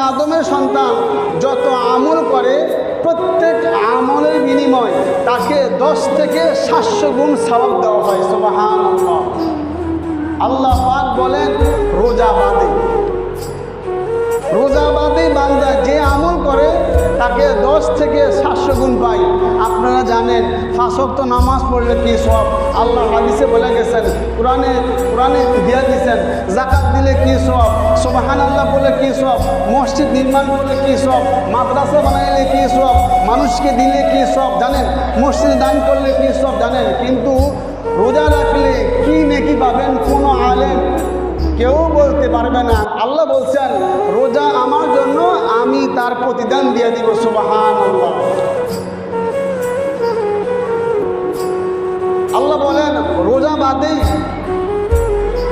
আদমের সন্তান যত আমল করে প্রত্যেক আমলের বিনিময় তাকে 10 থেকে 700 গুণ সওয়াব দেওয়া হয়। সুবহানাল্লাহ। আল্লাহ পাক বলেন রোজা বাদে বান্দা যে আমল করে তাকে 10 থেকে 700 গুণ পায়। আপনারা জানেন 5 ওয়াক্ত নামাজ পড়লে কি সওয়াব, আল্লাহ হাদিসে বলে গেছেন, কোরআনে দিয়া দিয়েছেন। যাকাত দিলে কি সওয়াব, সুবহানাল্লাহ বলে কি সওয়াব, মসজিদ নির্মাণ করলে কি সওয়াব, মাদ্রাসা বানাইলে কি সওয়াব, মানুষকে দিলে কি সওয়াব জানেন, মসজিদ দান করলে কি সওয়াব জানেন। কিন্তু রোজা রাখলে কি নেকি পাবেন কোনো আলেম কেউ বলতে পারবে না। আল্লাহ বলছেন রোজা আমার জন্য, আমি তার প্রতিদান দিয়ে দিব। সুবহানাল্লাহ। আল্লাহ বলেন রোজা বাদেই,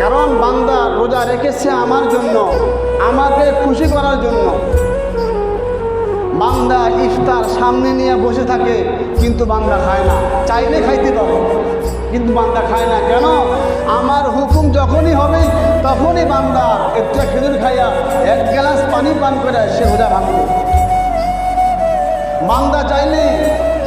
কারণ বান্দা রোজা রেখেছে আমার জন্য, আমাকে খুশি করার জন্য। বান্দা ইফতার সামনে নিয়ে বসে থাকে কিন্তু বান্দা খায় না, চাইলে খাইতে পারে কিন্তু বান্দা খায় না। কেন? আমার হুকুম যখনই হবে তখনই বান্দা একটা খেজুর খাইয়া 1 গ্লাস পানি পান করে সে রোজা ভাঙবে। বান্দা চাইলে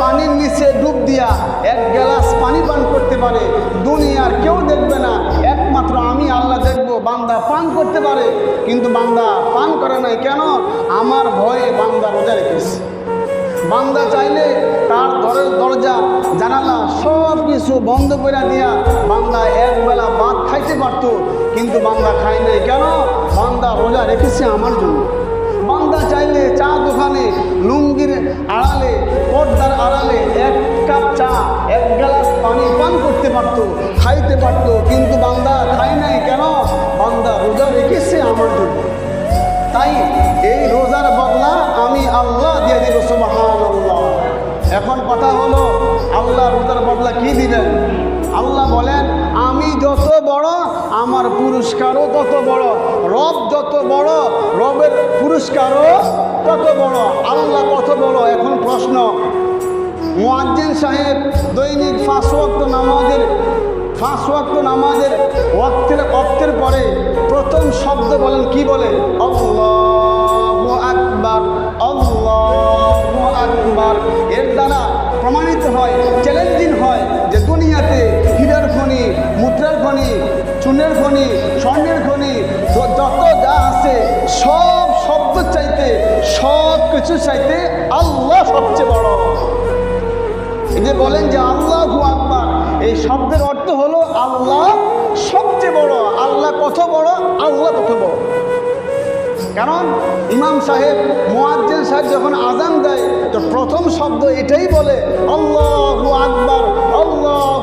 পানির নিচে ডুব দিয়া 1 গ্লাস পানি পান করতে পারে, দুনিয়ার কেউ দেখবে না, একমাত্র আমি আল্লাহ দেখব। বান্দা পান করতে পারে কিন্তু বান্দা পান করে নাই। কেন? আমার ভয়ে বান্দা রোজা রেখেছে। বান্দা চাইলে তার ঘরের দরজা জানালা সব কিছু বন্ধ করে দিয়া বান্দা একবেলা ভাত খাইতে পারত, কিন্তু বান্দা খায় নাই। কেন? বান্দা রোজা রেখেছে আমার জন্য। বান্দা চাইলে চা দোকানে লুঙ্গির আড়ালে, পর্দার আড়ালে 1 কাপ চা 1 গ্লাস পানি পান করতে পারত, খাইতে পারত, কিন্তু বান্দা খায় নাই। কেন? বান্দা রোজা রেখেছে আমার জন্য। তাই এই রোজার বদলা আমি আল্লাহ দিয়ে দিব। সুবহানাল্লাহ। এখন কথা হলো আল্লাহ রোজার বদলা কি দিবেন? আল্লাহ বলেন আমি যত বড় আমার পুরস্কারও তত বড়, রব যত বড় রবের পুরস্কারও তত বড়। আল্লাহ কত বড়? এখন প্রশ্ন, মুয়াজ্জিন সাহেব দৈনিক 5 ওয়াক্ত নামাজের ওয়াক্তের পরে প্রথম শব্দ বলেন কি বলে? আল্লাহু আকবার, আল্লাহু আকবার। এর দ্বারা প্রমাণিত হয়, চ্যালেঞ্জিং হয় যে দুনিয়াতে হীরার খনি, মুদ্রার খনি, চুনের খনি, স্বর্ণের খনি যত যা আছে সব শব্দ চাইতে, সব কিছু চাইতে আল্লাহ সবচেয়ে বড়। এই যে বলেন যে আল্লাহু আকবার, এই শব্দের অর্থ হলো আল্লাহ সবচেয়ে বড়। আল্লাহ কত বড়? আল্লাহ কত বড়। কারণ ইমাম সাহেব, মুয়াজ্জিন সাহেব যখন আজান দেয় তো প্রথম শব্দ এটাই বলে আল্লাহু আকবার, আল্লাহ